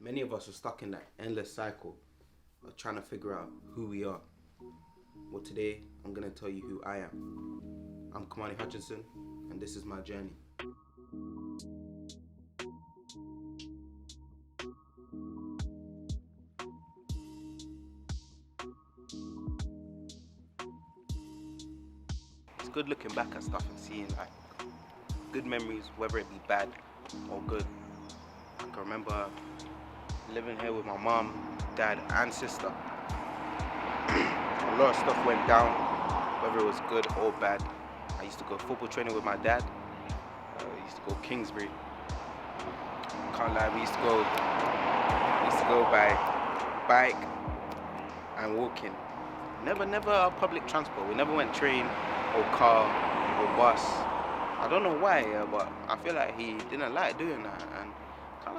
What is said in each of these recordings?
Many of us are stuck in that endless cycle of trying to figure out who we are. Well, today I'm gonna tell you who I am. I'm Kamani Hutchinson, and this is my journey. It's good looking back at stuff and seeing like good memories, whether it be bad or good. I can remember living here with my mom, dad, and sister. A lot of stuff went down, whether it was good or bad. I used to go football training with my dad. We used to go Kingsbury. Can't lie, we used to go by bike and walking. Never public transport. We never went train or car or bus. I don't know why, but I feel like he didn't like doing that, and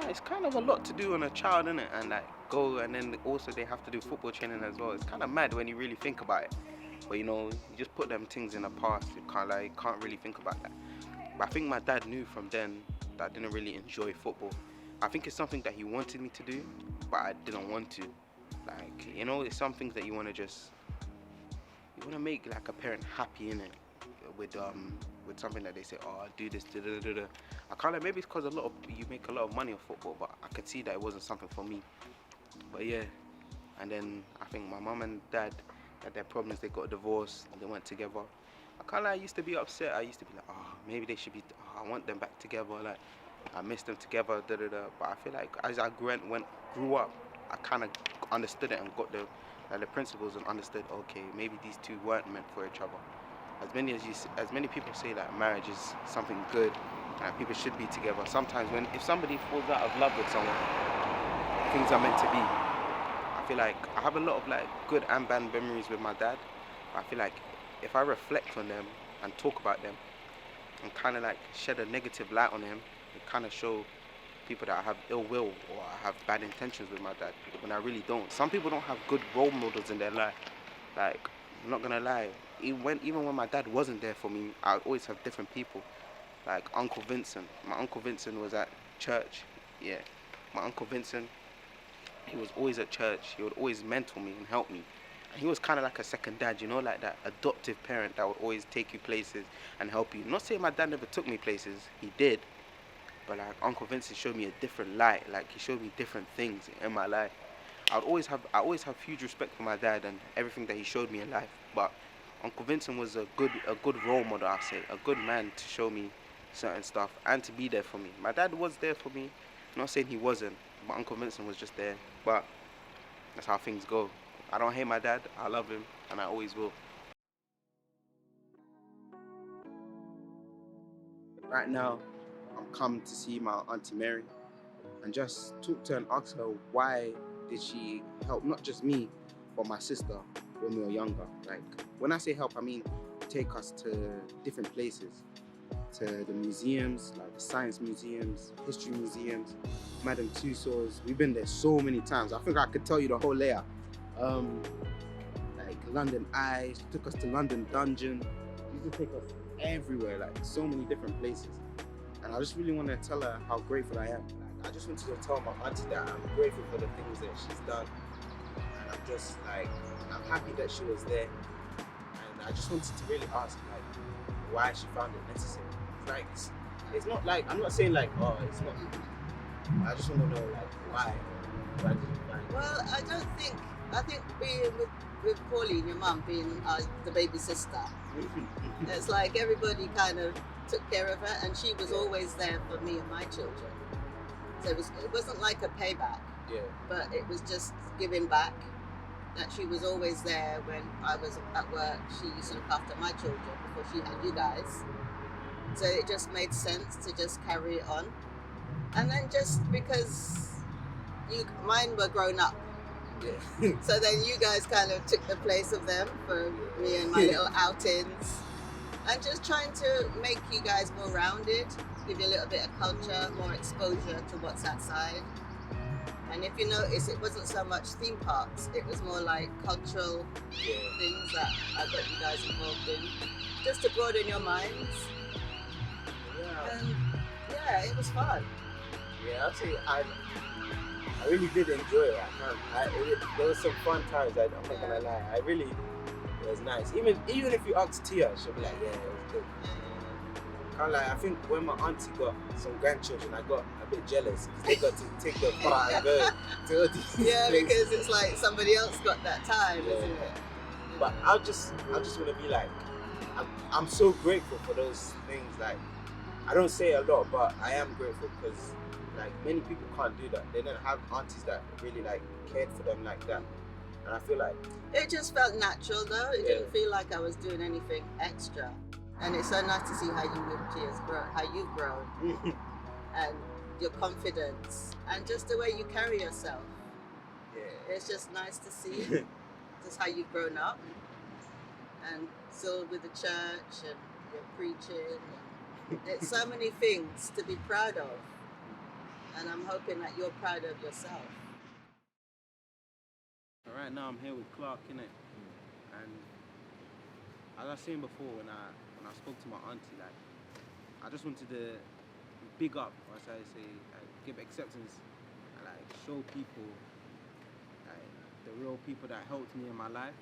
it's kind of a lot to do on a child, isn't it? And like go, and then also they have to do football training as well. It's kind of mad when you really think about it. But you just put them things in the past. You can't really think about that. But I think my dad knew from then that I didn't really enjoy football. I think it's something that he wanted me to do, but I didn't want to. Like, it's some things that you want to make like a parent happy in it with something that they say, oh, do this, da da da da. I can't like, maybe it's because you make a lot of money off football, but I could see that it wasn't something for me. But yeah, and then I think my mom and dad had their problems. They got a divorce and they went together. I used to be upset. I used to be like, oh, maybe they should be. Oh, I want them back together. Like, I miss them together. Da da da. But I feel like as I grew up, I kind of understood it and got the principles and understood. Okay, maybe these two weren't meant for each other. As many people say that marriage is something good and people should be together. Sometimes if somebody falls out of love with someone, things are meant to be. I feel like I have a lot of like good and bad memories with my dad. I feel like if I reflect on them and talk about them and kind of like shed a negative light on them, it kind of show people that I have ill will or I have bad intentions with my dad, when I really don't. Some people don't have good role models in their life. Like, I'm not gonna lie, even when my dad wasn't there for me, I always have different people. Like Uncle Vincent. My Uncle Vincent was at church. Yeah, my Uncle Vincent, he was always at church. He would always mentor me and help me. And he was kind of like a second dad, like that adoptive parent that would always take you places and help you. Not saying my dad never took me places, he did. But like Uncle Vincent showed me a different light. Like he showed me different things in my life. I always have huge respect for my dad and everything that he showed me in life. But Uncle Vincent was a good role model, I say, a good man to show me certain stuff and to be there for me. My dad was there for me. I'm not saying he wasn't, but Uncle Vincent was just there. But that's how things go. I don't hate my dad. I love him, and I always will. Right now, I'm come to see my Auntie Mary and just talk to her and ask her why did she help not just me, but my sister when we were younger. Like, when I say help, I mean take us to different places, to the museums, like the science museums, history museums, Madame Tussauds. We've been there so many times. I think I could tell you the whole layout. Like London Eye, she took us to London Dungeon. She used to take us everywhere, like so many different places. And I just really want to tell her how grateful I am. Like, I just wanted to tell my auntie that I'm grateful for the things that she's done. And I'm happy that she was there. And I just wanted to really ask, like, why she found it necessary. It's not like, I'm not saying like, oh, it's not. I just want to know, like, why did you find it? Well, I think being with Pauline, your mum, being the baby sister, it's like everybody kind of took care of her, and she was always there for me and my children. So it wasn't like a payback, Yeah. but it was just giving back. That she was always there when I was at work. She used to look after my children before she had you guys. So it just made sense to just carry it on. And then just because mine were grown up, Yeah. so then you guys kind of took the place of them for me and my little outings. And just trying to make you guys more rounded, give you a little bit of culture, more exposure to what's outside. And if you notice, it wasn't so much theme parks, it was more like cultural things that I got you guys involved in, just to broaden your minds. Yeah. And yeah, it was fun. Yeah, I'd say I I really did enjoy it. There was some fun times. I'm not gonna lie. It was nice. Even if you ask Tia, she'll be like, yeah, it was good. Can't lie. I think when my auntie got some grandchildren, I got a bit jealous because they got to take the part and go to all these Yeah, places. because it's like somebody else got that time, isn't it? But I just want to be like, I'm so grateful for those things. Like, I don't say a lot, but I am grateful because like many people can't do that. They don't have aunties that really like cared for them like that. And I feel like It just felt natural though. It didn't feel like I was doing anything extra. And it's so nice to see how you've grown, and your confidence, and just the way you carry yourself. It's just nice to see just how you've grown up, and still with the church, and you're preaching. And it's so many things to be proud of, and I'm hoping that you're proud of yourself. Right now I'm here with Clark, innit? And as I was saying before, when I spoke to my auntie, like, I just wanted to big up, or as I say, give acceptance, and like show people, like the real people that helped me in my life.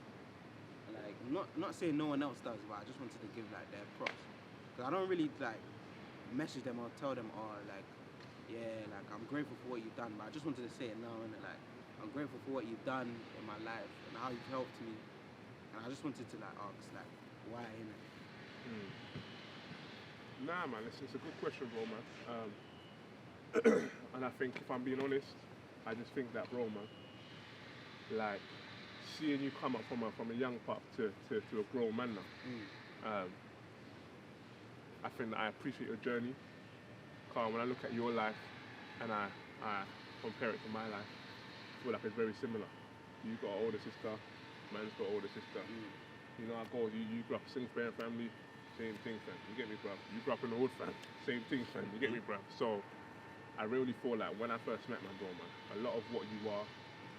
And, like, not saying no one else does, but I just wanted to give like their props, because I don't really like message them or tell them, oh, like, yeah, like I'm grateful for what you've done, but I just wanted to say it now, and like I'm grateful for what you've done in my life and how you've helped me, and I just wanted to like ask, like, why, innit? Nah, man, it's a good question, bro, man. And I think, if I'm being honest, I just think that, bro, man, like, seeing you come up from a young pup to a grown man now, I think that I appreciate your journey. Because when I look at your life and I compare it to my life, I feel like it's very similar. You got an older sister, man's got an older sister. You know how it goes. You grew up a single parent family, same thing, fam. You get me, bro? You grew up in the hood, fam. Same thing, fam. You get me, bro? So I really feel like when I first met my bro, man, a lot of what you are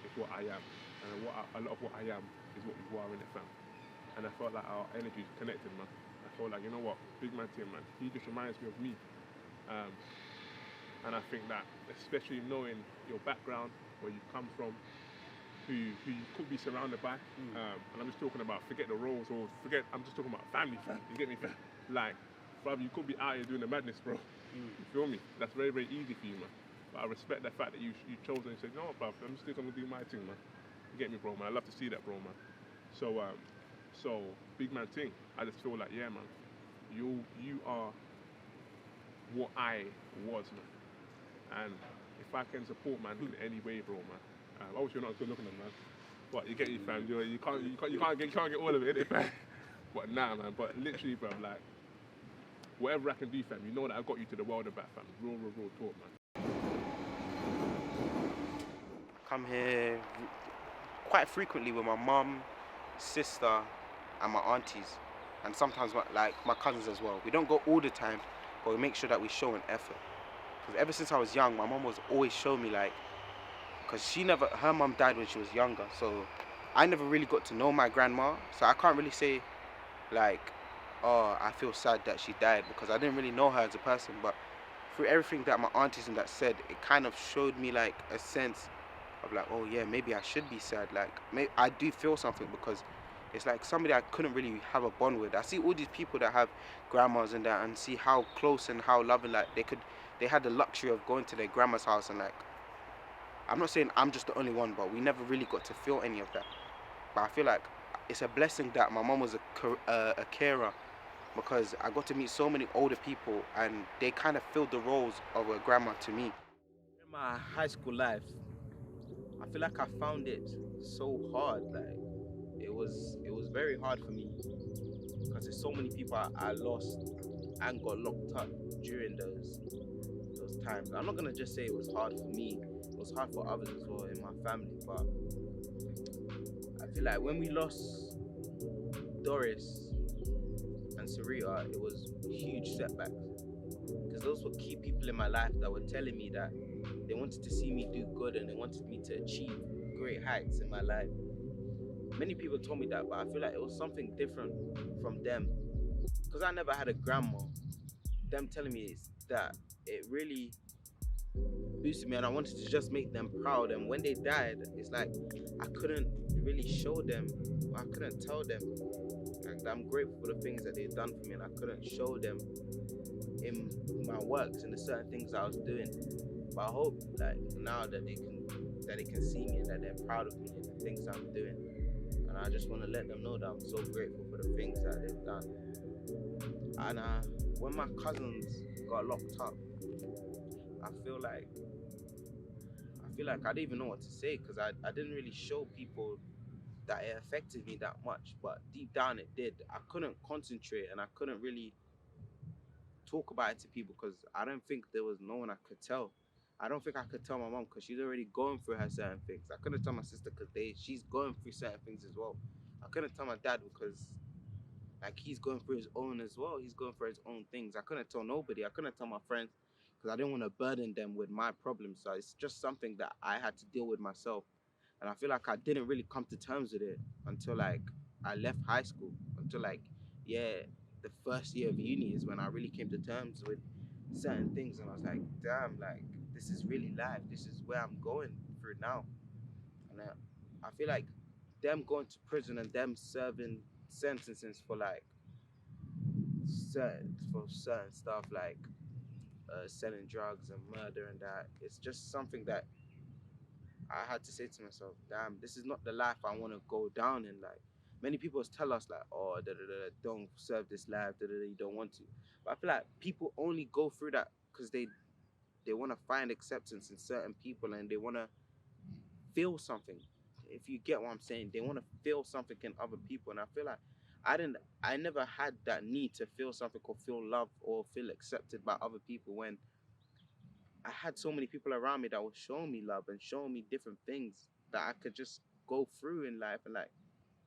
is what I am, and a lot of what I am is what you are in it, fam. And I felt like our energy is connected, man. I felt like, you know what, big man team, man. He just reminds me of me, and I think that, especially knowing your background, where you come from, who you could be surrounded by, and I'm just talking about, forget the roles, or I'm just talking about family, fam. You get me, fam? Like, brother, you could be out here doing the madness, bro. You feel me? That's very, very easy for you, man. But I respect the fact that you chose and said, you know what, bro, I'm still gonna do my thing, man. You get me, bro, man? I love to see that, bro, man. So big man thing. I just feel like, yeah, man, you are what I was, man. And if I can support, man, in any way, bro, man. Obviously, you're not good looking at, man. But you get you, fam. You can't get all of it, innit, fam? But nah, man. But literally, bro, like, whatever I can do, fam, you know that I got you to the world of that, fam. Real talk, man. Come here quite frequently with my mum, sister, and my aunties, and sometimes my cousins as well. We don't go all the time, but we make sure that we show an effort. Because ever since I was young, my mum was always showing me, like, because her mum died when she was younger, so I never really got to know my grandma, so I can't really say, like, oh, I feel sad that she died, because I didn't really know her as a person. But through everything that my aunties and that said, it kind of showed me like a sense of like, oh yeah, maybe I should be sad. Like, maybe I do feel something, because it's like somebody I couldn't really have a bond with. I see all these people that have grandmas and that, and see how close and how loving, like, they had the luxury of going to their grandma's house, and like, I'm not saying I'm just the only one, but we never really got to feel any of that. But I feel like it's a blessing that my mom was a carer, because I got to meet so many older people, and they kind of filled the roles of a grandma to me. In my high school life, I feel like I found it so hard. Like, it was very hard for me, because there's so many people I lost and got locked up during those times. I'm not gonna just say it was hard for me. It was hard for others as well in my family. But I feel like when we lost Doris and Sarita, it was huge setbacks, because those were key people in my life that were telling me that they wanted to see me do good, and they wanted me to achieve great heights in my life. Many people told me that, but I feel like it was something different from them, because I never had a grandma. Them telling me that, it really boosted me, and I wanted to just make them proud. And when they died, it's like I couldn't really show them, I couldn't tell them like that I'm grateful for the things that they've done for me, and I couldn't show them in my works and the certain things I was doing. But I hope like now that they can see me and that they're proud of me and the things I'm doing. And I just want to let them know that I'm so grateful for the things that they've done. And when my cousins got locked up, I feel like I didn't even know what to say, because I didn't really show people that it affected me that much, but deep down it did. I couldn't concentrate and I couldn't really talk about it to people because I don't think there was no one I could tell. I don't think I could tell my mom because she's already going through her certain things. I couldn't tell my sister because she's going through certain things as well. I couldn't tell my dad because like he's going through his own as well. He's going through his own things. I couldn't tell nobody. I couldn't tell my friends because I didn't want to burden them with my problems. So it's just something that I had to deal with myself. And I feel like I didn't really come to terms with it until like I left high school. Until like, yeah, the first year of uni is when I really came to terms with certain things. And I was like, damn, like this is really life. This is where I'm going through now. And I feel like them going to prison and them serving sentences for like certain stuff like selling drugs and murder and that, it's just something that I had to say to myself, damn, this is not the life I want to go down in. Like many people tell us like, oh, don't serve this life, you don't want to. But I feel like people only go through that because they want to find acceptance in certain people and they want to feel something. If you get what I'm saying, they want to feel something in other people. And I feel like I never had that need to feel something or feel love or feel accepted by other people when I had so many people around me that were showing me love and showing me different things that I could just go through in life, and like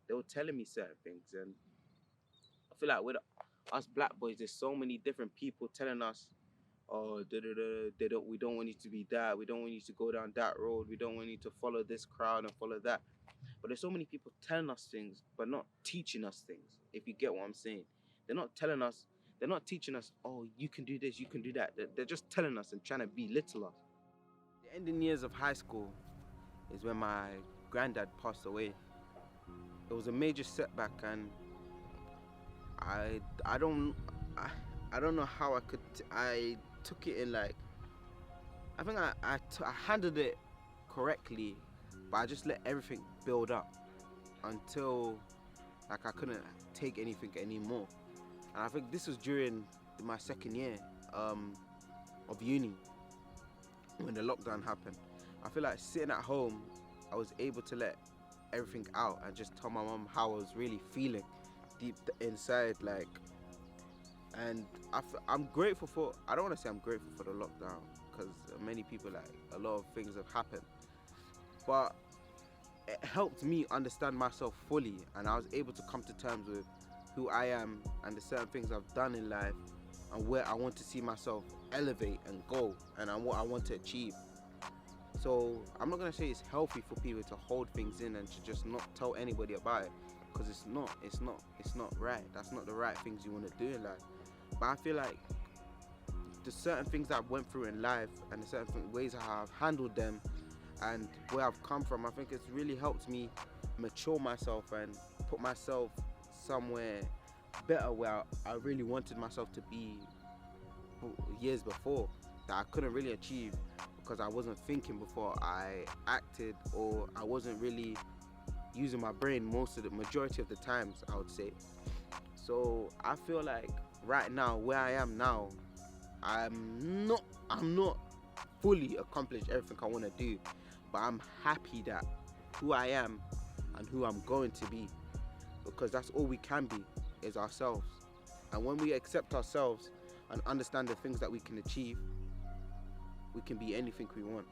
they were telling me certain things. And I feel like with us black boys, there's so many different people telling us, oh, we don't want you to be that, we don't want you to go down that road, we don't want you to follow this crowd and follow that. But there's so many people telling us things but not teaching us things, if you get what I'm saying. They're not teaching us, oh, you can do this, you can do that. They're just telling us and trying to belittle us. The ending years of high school is when my granddad passed away. It was a major setback, and I don't know how I took it in like, I think I handled it correctly, but I just let everything build up until like I couldn't take anything anymore. And I think this was during my second year of uni when the lockdown happened. I feel like sitting at home, I was able to let everything out and just tell my mom how I was really feeling deep inside, like. And I'm grateful for, I don't want to say I'm grateful for the lockdown because many people, like a lot of things have happened, but it helped me understand myself fully, and I was able to come to terms with who I am and the certain things I've done in life and where I want to see myself elevate and go and what I want to achieve. So I'm not gonna say it's healthy for people to hold things in and to just not tell anybody about it, because it's not right. That's not the right things you want to do in life. But I feel like the certain things that I went through in life and the certain ways how I've handled them and where I've come from, I think it's really helped me mature myself and put myself somewhere better where I really wanted myself to be years before, that I couldn't really achieve because I wasn't thinking before I acted, or I wasn't really using my brain majority of the times, I would say. So I feel like right now, where I am now, I'm not fully accomplished everything I want to do, but I'm happy that who I am and who I'm going to be, because that's all we can be, is ourselves. And when we accept ourselves and understand the things that we can achieve, we can be anything we want.